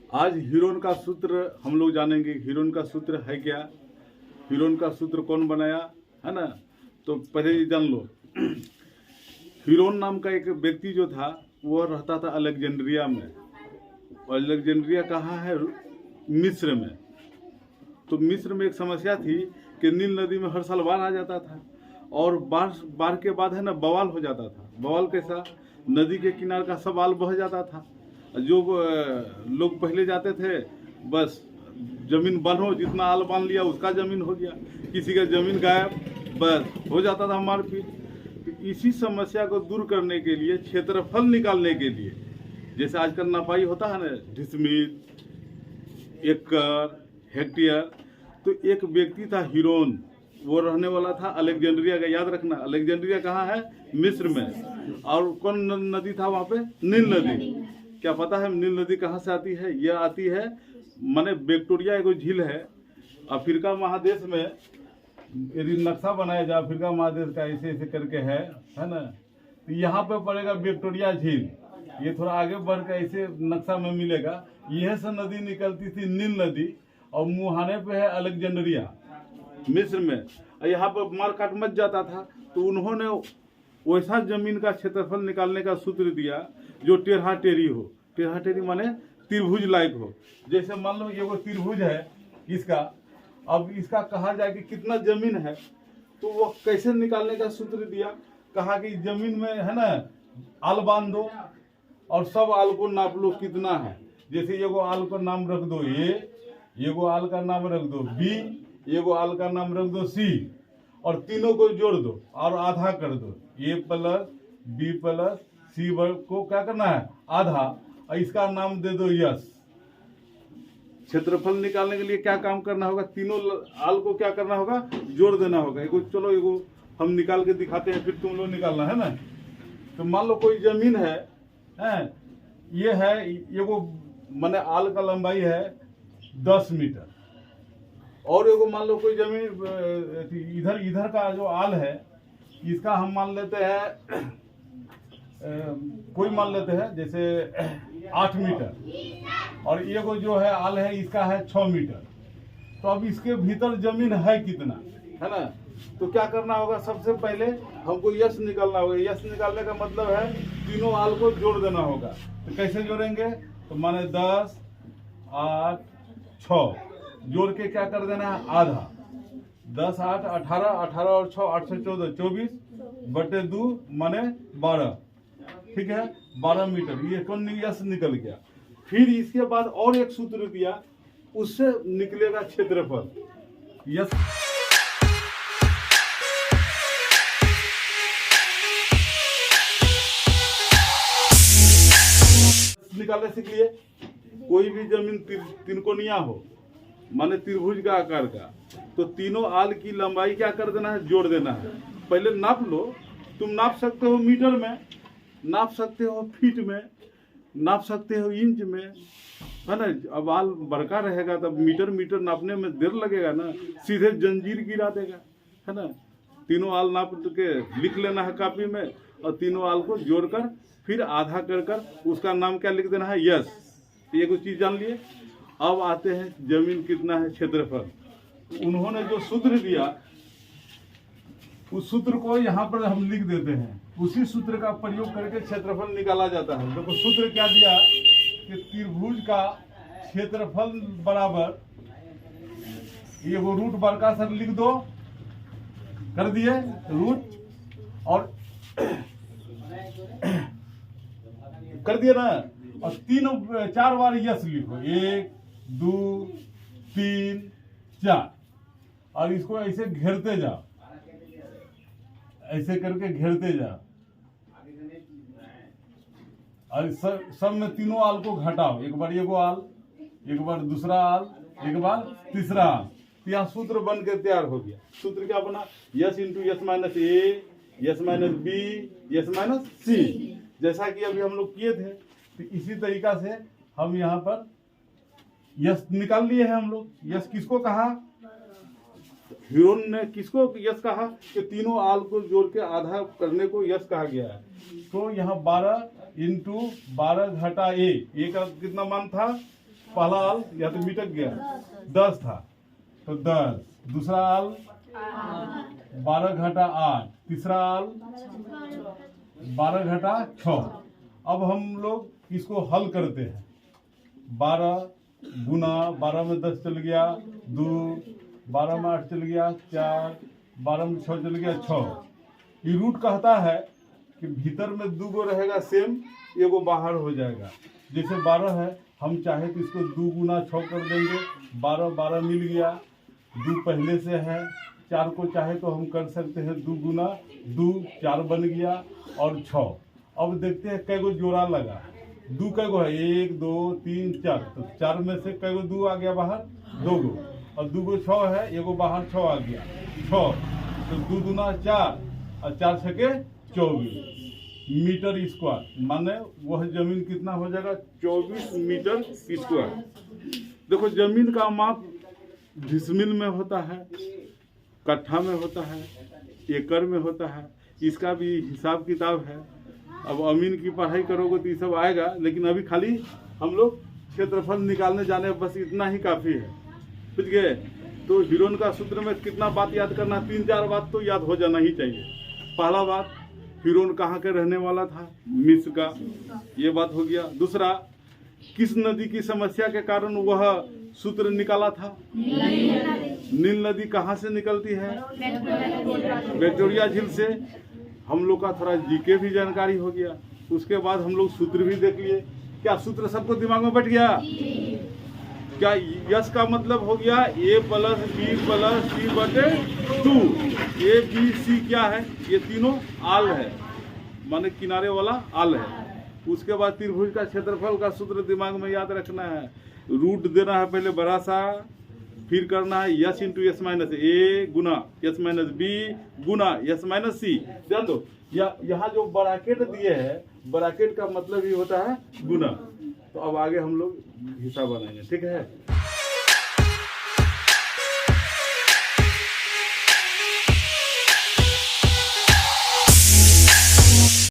आज हीरोन का सूत्र हम लोग जानेंगे। हीरोन का सूत्र है क्या, हीरोन का सूत्र कौन बनाया, है ना। तो पहले ये जान लो। हीरोन नाम का एक व्यक्ति जो था वो रहता था अलेक्जेंड्रिया में, और अलेक्जेंड्रिया कहाँ है, मिस्र में। तो मिस्र में एक समस्या थी कि नील नदी में हर साल बाढ़ आ जाता था, और बाढ़ के बाद है ना बवाल हो जाता था। बवाल कैसा, नदी के किनारे का सब आल बह जाता था। जो लोग पहले जाते थे, बस जमीन बनो, जितना आल बांध लिया उसका जमीन हो गया, किसी का जमीन गायब, बस हो जाता था मारपीट। तो इसी समस्या को दूर करने के लिए, क्षेत्रफल निकालने के लिए, जैसे आजकल नपाई होता है ना, डिसमिल, एकड़, हेक्टेयर, तो एक व्यक्ति था हीरोन, वो रहने वाला था अलेक्जेंड्रिया का। याद रखना, अलेक्जेंड्रिया कहाँ है, मिस्र में। और कौन नदी था वहाँ पे, नील नदी। क्या पता है नील नदी कहाँ से आती है? यह आती है, माने विक्टोरिया एगो झील है अफ्रीका महादेश में। यदि नक्शा बनाया जाए अफ्रीका महादेश का, ऐसे ऐसे करके है ना, तो यहाँ पे पड़ेगा विक्टोरिया झील। ये थोड़ा आगे बढ़ के ऐसे नक्शा में मिलेगा। यह से नदी निकलती थी नील नदी, और मुहाने पे है अलेक्जेंड्रिया मिस्र में। यहाँ पर मार काट मच जाता था, तो उन्होंने वैसा जमीन का क्षेत्रफल निकालने का सूत्र दिया जो टेढ़ा टेढ़ी हो। टेढ़ा टेढ़ी माने त्रिभुज लायक हो। जैसे मान लो ये वो त्रिभुज है इसका, अब इसका कहा जाए कि कितना जमीन है, तो वो कैसे निकालने का सूत्र दिया। कहा कि जमीन में है ना आल बांध दो, और सब आल को नाप लो कितना है। जैसे एगो आल का नाम रख दो ए, एगो आल का नाम रख दो बी, एगो आल का नाम रख दो सी, और तीनों को जोड़ दो और आधा कर दो। ए प्लस बी प्लस सी को क्या करना है, आधा, और इसका नाम दे दो यस। क्षेत्रफल निकालने के लिए क्या काम करना होगा, तीनों आल को क्या करना होगा, जोड़ देना होगा। एगो चलो एगो हम निकाल के दिखाते हैं, फिर तुम लोग निकालना है ना। तो मान लो कोई जमीन है, ये है एगो, माने आल का लंबाई है 10 मीटर, और एगो मान लो कोई जमीन इधर का जो आल है, इसका हम मान लेते हैं कोई मान लेते हैं जैसे 8 मीटर, और ये को जो है आल है इसका है 6 मीटर। तो अब इसके भीतर जमीन है कितना, है ना। तो क्या करना होगा, सबसे पहले हमको यश निकालना होगा। यश निकालने का मतलब है तीनों आल को जोड़ देना होगा। तो कैसे जोड़ेंगे, तो माने 10, 8, 6 जोड़ के क्या कर देना है, आधा। 10, 8, 18, 18 और 6, 8 से 14, 24 बटे 2 माने 12, ठीक है, 12 मीटर। ये कौन यश निकल गया। फिर इसके बाद और एक सूत्र दिया, उससे निकलेगा क्षेत्रफल। यश निकालने सीख लिए। कोई भी जमीन तिनकोनिया हो, माने त्रिभुज का आकार का, तो तीनों आल की लंबाई क्या कर देना है, जोड़ देना है। पहले नाप लो, तुम नाप सकते हो मीटर में, नाप सकते हो फीट में, नाप सकते हो इंच में, है ना। अब आल बड़का रहेगा तब मीटर नापने में देर लगेगा ना, सीधे जंजीर गिरा देगा, है ना। तीनों आल नाप के लिख लेना है कॉपी में, और तीनों आल को जोड़कर फिर आधा कर उसका नाम क्या लिख देना है, यस। ये कुछ चीज जान लिए। अब आते हैं जमीन कितना है, क्षेत्रफल। उन्होंने जो सूत्र दिया, उस सूत्र को यहाँ पर हम लिख देते हैं। उसी सूत्र का प्रयोग करके क्षेत्रफल निकाला जाता है। देखो सूत्र क्या दिया कि त्रिभुज का क्षेत्रफल बराबर, ये वो रूट बड़का सर लिख दो, कर दिए रूट, और कर दिए ना, और 4 बार यस लिखो, 1, 2, 3, 4, और इसको ऐसे घेरते जाओ, ऐसे करके घेरते जाओ, और सब में तीनों आल को घटाओ। एक बार एगो आल, एक बार दूसरा आल, एक बार तीसरा आल। यहाँ सूत्र बन के तैयार हो गया। सूत्र क्या बना, s into s minus a, s minus b, s minus c. जैसा कि अभी हम लोग किए थे, तो इसी तरीका से हम यहाँ पर यस निकाल लिए हैं हम लोग। यस किसको कहा, हीरोन ने किसको यस कहा, कि तीनों आल को जोड़ के आधा करने को यस कहा गया है। तो यहाँ 12 इंटू 12 घटा ए का कितना मान था, पहला आल या तो मिटक गया, 10 था तो 10, दूसरा आल 12 घटा 8, तीसरा आल 12 घटा 6। अब हम लोग इसको हल करते हैं। 12 गुना 12 में 10 चल गया 2, 12 में 8 चल गया 4, 12 में 6 चल गया 6। ये रूट कहता है कि भीतर में 2 गो रहेगा सेम, एगो बाहर हो जाएगा। जैसे 12 है, हम चाहे तो इसको 2 गुना 6 कर देंगे, 12 12 मिल गया, 2 पहले से है। 4 को चाहे तो हम कर सकते हैं 2 गुना 2, 4 बन गया और 6। अब देखते हैं कै गो जोड़ा लगा, 2 कै गो है, 1 2 3 4, तो 4 में से कै गो 2 आ गया बाहर, 2 गो, और 2 गो 6 है, एगो बाहर 6 आ गया 6, तो 2 दूना 4 और 4 छके 24 मीटर स्क्वायर। माने वह जमीन कितना हो जाएगा, 24 मीटर स्क्वायर। देखो जमीन का माप डिसमिल में होता है, कट्ठा में होता है, एकड़ में होता है, इसका भी हिसाब किताब है। अब अमीन की पढ़ाई करोगे तो ये सब आएगा, लेकिन अभी खाली हम लोग क्षेत्रफल निकालने जाने, बस इतना ही काफ़ी है। बुझ गए? तो हीरोन का सूत्र में कितना बात याद करना, 3-4 बात तो याद हो जाना ही चाहिए। पहला बात, हीरोन कहाँ के रहने वाला था, मिस्र का, ये बात हो गया। दूसरा, किस नदी की समस्या के कारण वह सूत्र निकाला था, नील नदी कहाँ से निकलती है, विक्टोरिया झील से। हम लोग का थोड़ा जीके भी जानकारी हो गया। उसके बाद हम लोग सूत्र भी देख लिए। क्या सूत्र सबको दिमाग में बैठ गया? क्या यस का मतलब हो गया a + b + c बटे 2। a b c क्या है, ये तीनों आल है, माने किनारे वाला आल है। उसके बाद त्रिभुज का क्षेत्रफल का सूत्र दिमाग में याद रखना है। रूट देना है पहले बड़ा सा, फिर करना है यस इंटू एस माइनस ए गुना एस माइनस बी गुना एस माइनस सी। ध्यान दो, यहाँ जो ब्रैकेट दिए हैं, ब्रैकेट का मतलब ही होता है गुना। तो अब आगे हम लोग हिसाब बनाएंगे, ठीक है।